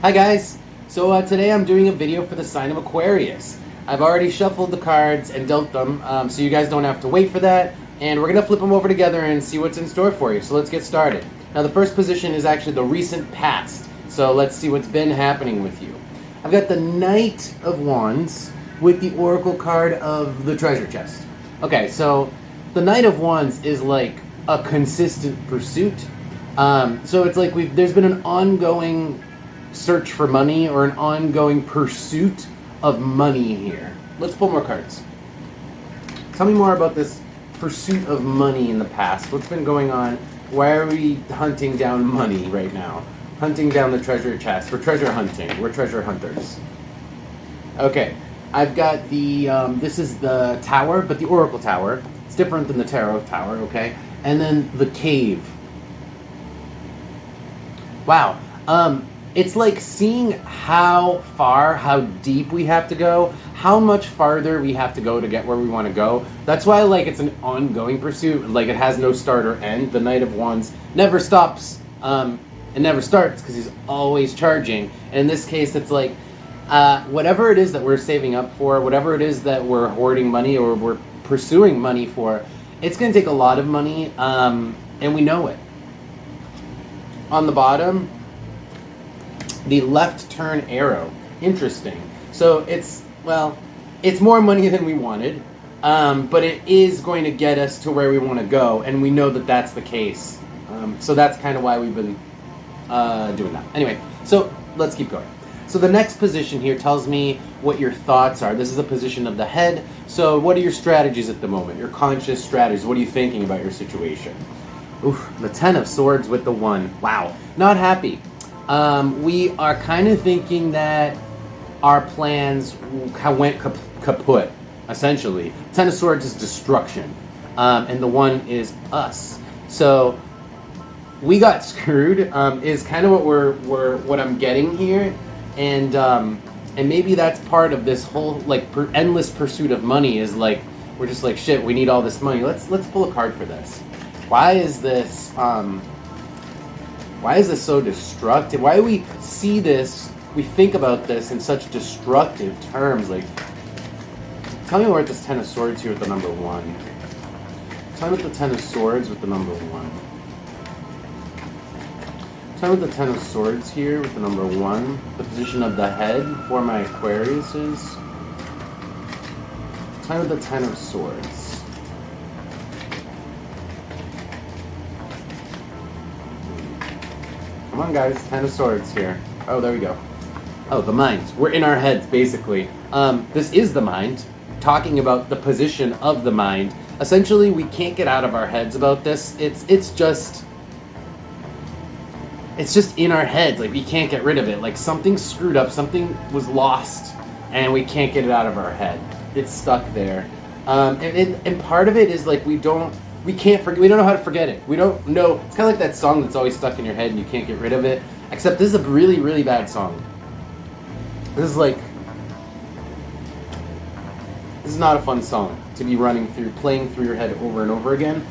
Hi guys! So today I'm doing a video for the sign of Aquarius. I've already shuffled the cards and dealt them, so you guys don't have to wait for that. And we're going to flip them over together and see what's in store for you. So let's get started. Now the first position is actually the recent past. So let's see what's been happening with you. I've got the Knight of Wands with the Oracle card of the Treasure Chest. Okay, so the Knight of Wands is like a consistent pursuit. So it's like there's been an ongoing search for money or an ongoing pursuit of money here. Let's pull more cards. Tell me more about this pursuit of money in the past. What's been going on? Why are we hunting down money right now? Hunting down the treasure chest. We're treasure hunting. We're treasure hunters. Okay, I've got the, this is the tower, but the Oracle tower. It's different than the tarot tower, okay? And then the cave. Wow. It's like seeing how deep we have to go, how much farther we have to go to get where we want to go. That's why, like, it's an ongoing pursuit. Like, it has no start or end. The Knight of Wands never stops. It never starts because he's always charging. And in this case, it's like, whatever it is that we're saving up for, whatever it is that we're hoarding money or we're pursuing money for, it's going to take a lot of money, and we know it. On the bottom, the left turn arrow. Interesting. So it's more money than we wanted, but it is going to get us to where we want to go, and we know that that's the case. So that's kind of why we've been doing that. Anyway, so let's keep going. So the next position here tells me what your thoughts are. This is a position of the head. So what are your strategies at the moment? Your conscious strategies. What are you thinking about your situation? Oof, the Ten of Swords with the 1. Wow. Not happy. We are kind of thinking that our plans went kaput, essentially. Ten of Swords is destruction, and the 1 is us. So we got screwed. Is kind of what I'm getting here, and maybe that's part of this whole like endless pursuit of money. Is like we're just like shit. We need all this money. Let's pull a card for this. Why is this? Why is this so destructive? Why do we see this, we think about this in such destructive terms? Like, tell me where this Ten of Swords here with the number 1. Tell me what the Ten of Swords with the number 1. Tell me what the Ten of Swords here with the number 1. The position of the head for my Aquariuses. Tell me what the Ten of Swords. Come on, guys. Ten of Swords here. Oh, there we go. Oh, the mind. We're in our heads, basically. This is the mind. Talking about the position of the mind. Essentially, we can't get out of our heads about this. It's just in our heads. Like, we can't get rid of it. Like, something screwed up. Something was lost, and we can't get it out of our head. It's stuck there. And part of it is, like, we can't forget. We don't know how to forget it. We don't know. It's kind of like that song that's always stuck in your head and you can't get rid of it. Except this is a really, really bad song. This is not a fun song to be playing through your head over and over again.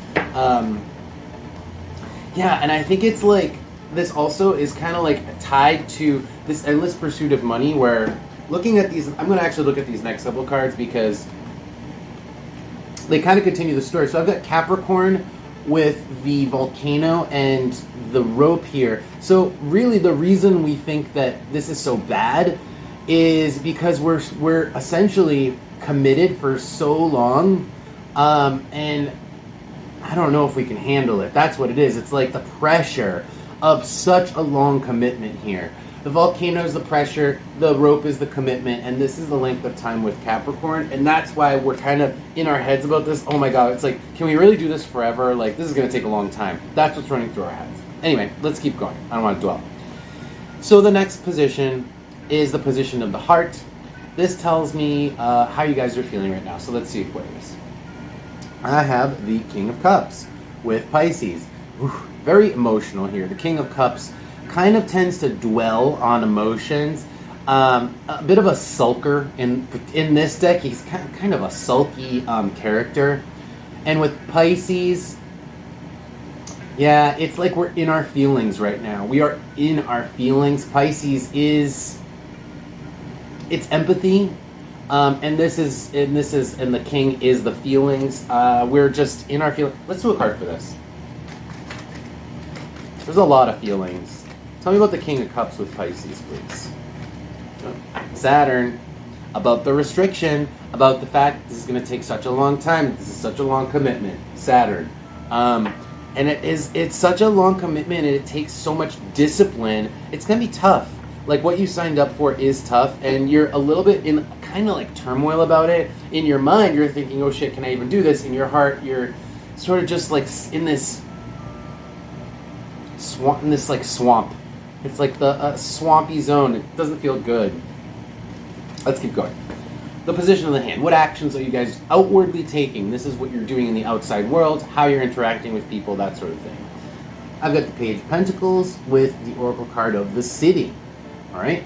Yeah, and I think it's like, this also is kind of like tied to this endless pursuit of money where looking at these, I'm going to actually look at these next couple cards because they kind of continue the story. So I've got Capricorn with the volcano and the rope here. So really the reason we think that this is so bad is because we're essentially committed for so long, and I don't know if we can handle it. That's what it is. It's like the pressure of such a long commitment here. The volcano is the pressure, the rope is the commitment, and this is the length of time with Capricorn, and that's why we're kind of in our heads about this. Oh my god, it's like, can we really do this forever? Like, this is going to take a long time. That's what's running through our heads. Anyway, let's keep going. I don't want to dwell. So the next position is the position of the heart. This tells me how you guys are feeling right now. So let's see, Aquarius. I have the King of Cups with Pisces. Very emotional here. The King of Cups kind of tends to dwell on emotions. A bit of a sulker in this deck. He's kind of a sulky character. And with Pisces, Yeah, it's like we're in our feelings right now. We are in our feelings. Pisces is, it's empathy, and the king is the feelings. We're just in our feelings. Let's do a card for this. There's a lot of feelings. Tell me about the King of Cups with Pisces, please. Saturn, about the restriction, about the fact this is going to take such a long time. This is such a long commitment. Saturn. And it's such a long commitment, and it takes so much discipline. It's going to be tough. Like, what you signed up for is tough, and you're a little bit in kind of like turmoil about it. In your mind, you're thinking, oh shit, can I even do this? In your heart, you're sort of just like in this swamp. It's like the swampy zone. It doesn't feel good. Let's keep going. The position of the hand. What actions are you guys outwardly taking? This is what you're doing in the outside world, how you're interacting with people, that sort of thing. I've got the Page of Pentacles with the Oracle card of the City. All right?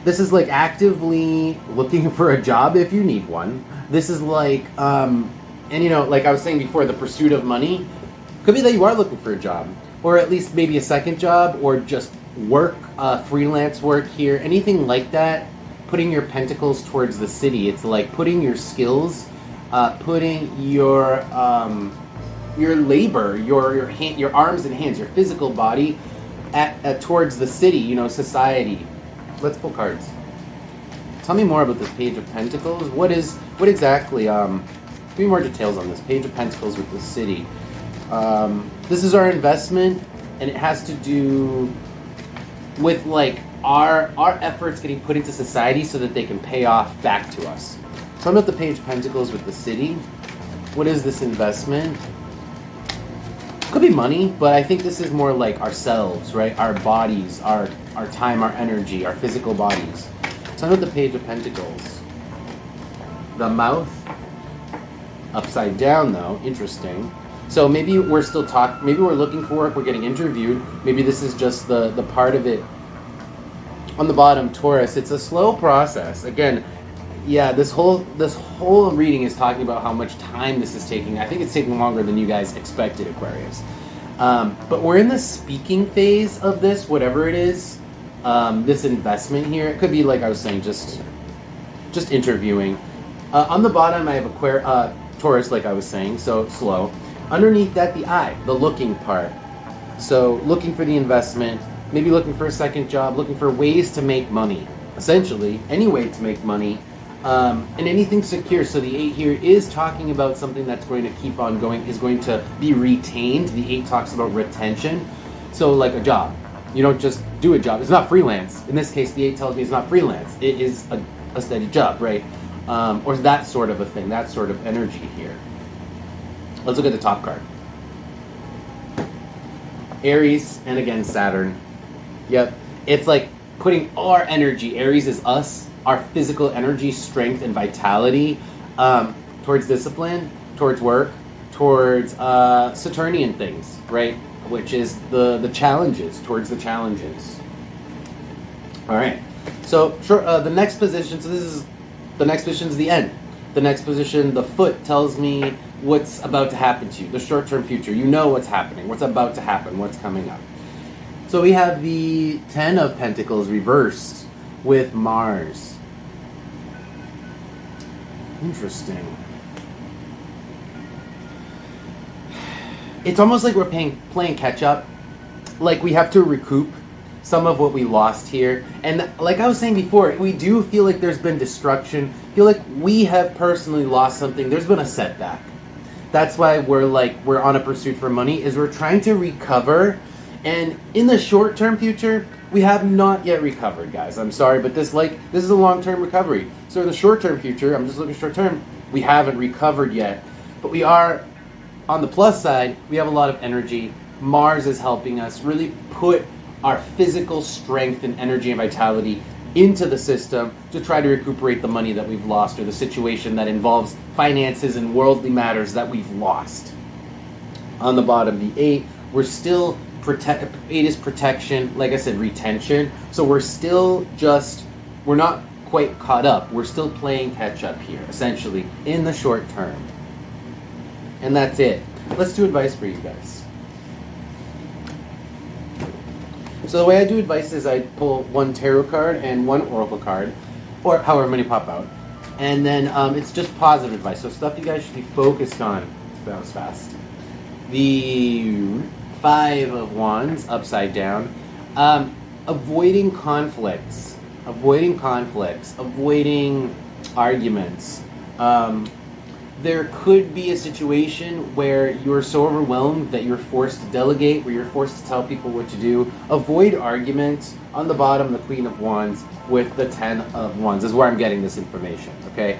This is like actively looking for a job if you need one. This is like, and you know, like I was saying before, the pursuit of money. Could be that you are looking for a job, or at least maybe a second job, or just work, freelance work here, anything like that. Putting your pentacles towards the City. It's like putting your skills, putting your labor, your arms and hands, your physical body at towards the City. You know, society. Let's pull cards. Tell me more about this Page of Pentacles. What exactly? Give me more details on this Page of Pentacles with the City. This is our investment, and it has to do with like our efforts getting put into society so that they can pay off back to us. So I'm at the Page of Pentacles with the City. What is this investment? Could be money, but I think this is more like ourselves, right? Our bodies, our time, our energy, our physical bodies. So I'm at the Page of Pentacles. The mouth, upside down though, interesting. So maybe we're still maybe we're looking for work, we're getting interviewed. Maybe this is just the part of it. On the bottom, Taurus, it's a slow process. Again, yeah, this whole reading is talking about how much time this is taking. I think it's taking longer than you guys expected, Aquarius. But we're in the speaking phase of this, whatever it is. This investment here, it could be like I was saying, just interviewing. On the bottom, I have Taurus, like I was saying, so slow. Underneath that, the eye, the looking part. So looking for the investment, maybe looking for a second job, looking for ways to make money. Essentially, any way to make money, and anything secure. So the 8 here is talking about something that's going to keep on going, is going to be retained. The 8 talks about retention. So like a job. You don't just do a job. It's not freelance. In this case, the 8 tells me it's not freelance. It is a steady job, right? Or that sort of a thing, that sort of energy here. Let's look at the top card. Aries, and again, Saturn. Yep. It's like putting all our energy, Aries is us, our physical energy, strength, and vitality towards discipline, towards work, towards Saturnian things, right? Which is the challenges, towards the challenges. All right. So the next position, the next position is the end. The next position, the foot, tells me what's about to happen to you, the short-term future. You know what's happening, what's about to happen, what's coming up. So we have the 10 of Pentacles reversed with Mars. Interesting. It's almost like we're playing catch-up. Like we have to recoup some of what we lost here. And like I was saying before, we do feel like there's been destruction. Feel like we have personally lost something. There's been a setback. That's why we're on a pursuit for money, is we're trying to recover. And in the short-term future, we have not yet recovered, guys. I'm sorry, but this is a long-term recovery. So in the short-term future, I'm just looking short-term, we haven't recovered yet. But we are, on the plus side, we have a lot of energy. Mars is helping us really put our physical strength and energy and vitality into the system to try to recuperate the money that we've lost, or the situation that involves finances and worldly matters that we've lost. On the bottom, the 8, we're still 8 is protection, like I said, retention. So we're not quite caught up. We're still playing catch up here, essentially, in the short term. And that's it. Let's do advice for you guys. So the way I do advice is I pull one tarot card and one oracle card, or however many pop out. And then it's just positive advice. So stuff you guys should be focused on. That was fast. The Five of Wands upside down. Avoiding conflicts. Avoiding arguments. There could be a situation where you're so overwhelmed that you're forced to delegate, where you're forced to tell people what to do. Avoid arguments. On the bottom, the Queen of Wands with the Ten of Wands is where I'm getting this information, okay?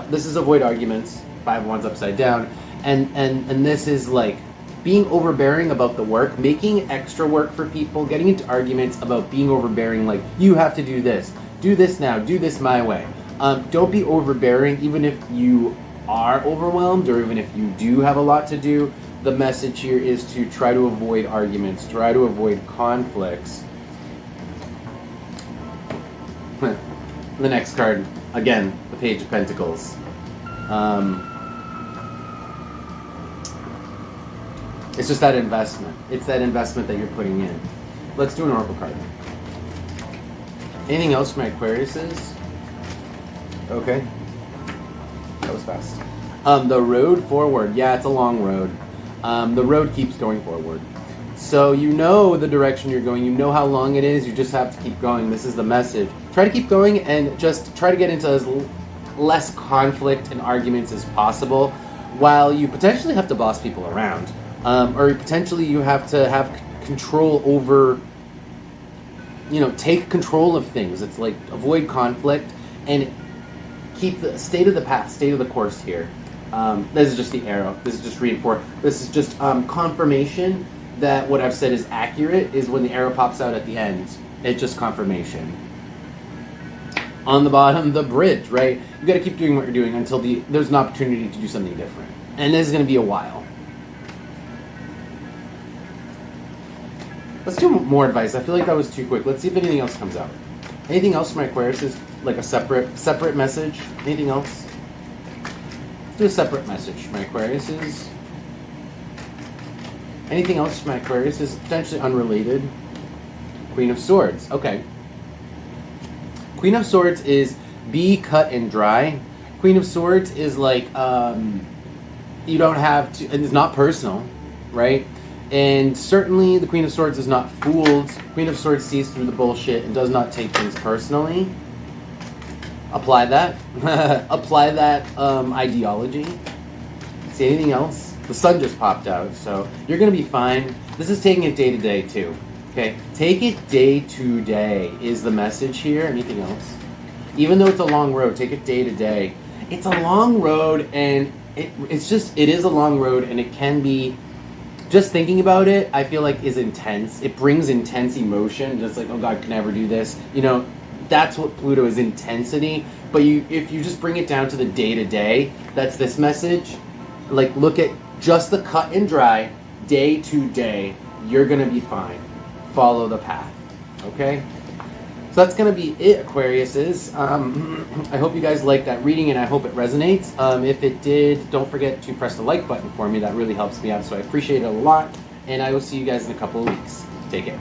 This is avoid arguments, Five of Wands upside down. And this is like being overbearing about the work, making extra work for people, getting into arguments about being overbearing, like, you have to do this now, do this my way. Don't be overbearing, even if you are overwhelmed or even if you do have a lot to do. The message here is to try to avoid arguments, try to avoid conflicts. The next card, again, the Page of Pentacles. It's just that investment. It's that investment that you're putting in. Let's do an oracle card. Anything else for my Aquariuses? Okay. That was fast. The road forward. Yeah, it's a long road. The road keeps going forward. So you know the direction you're going. You know how long it is. You just have to keep going. This is the message. Try to keep going and just try to get into as less conflict and arguments as possible, while you potentially have to boss people around. Or potentially you have to have control over, take control of things. It's like avoid conflict and keep the state of the path, state of the course here. This is just the arrow. This is just reinforced. This is just confirmation that what I've said is accurate is when the arrow pops out at the end. It's just confirmation. On the bottom, the bridge, right? You got to keep doing what you're doing until there's an opportunity to do something different. And this is going to be a while. Let's do more advice. I feel like that was too quick. Let's see if anything else comes out. Anything else from my Aquarius is like a separate message? Anything else? Let's do a separate message from my Aquarius is. Anything else from my Aquarius is potentially unrelated. Queen of Swords. Okay. Queen of Swords is be cut and dry. Queen of Swords is like you don't have to, and it's not personal, right? And certainly the Queen of Swords is not fooled. Queen of Swords sees through the bullshit and does not take things personally. Apply that. Apply that ideology. See anything else? The sun just popped out, so you're going to be fine. This is taking it day to day too. Okay? Take it day to day is the message here. Anything else? Even though it's a long road, take it day to day. It's a long road, and it is a long road, and it can be. Just thinking about it, I feel like is intense. It brings intense emotion. Just like, oh God, can I ever do this? That's what Pluto is, intensity. But if you just bring it down to the day to day, that's this message. Like, look at just the cut and dry, day to day. You're gonna be fine. Follow the path. Okay? So that's going to be it, Aquariuses. I hope you guys liked that reading, and I hope it resonates. If it did, don't forget to press the like button for me. That really helps me out, so I appreciate it a lot. And I will see you guys in a couple of weeks. Take care.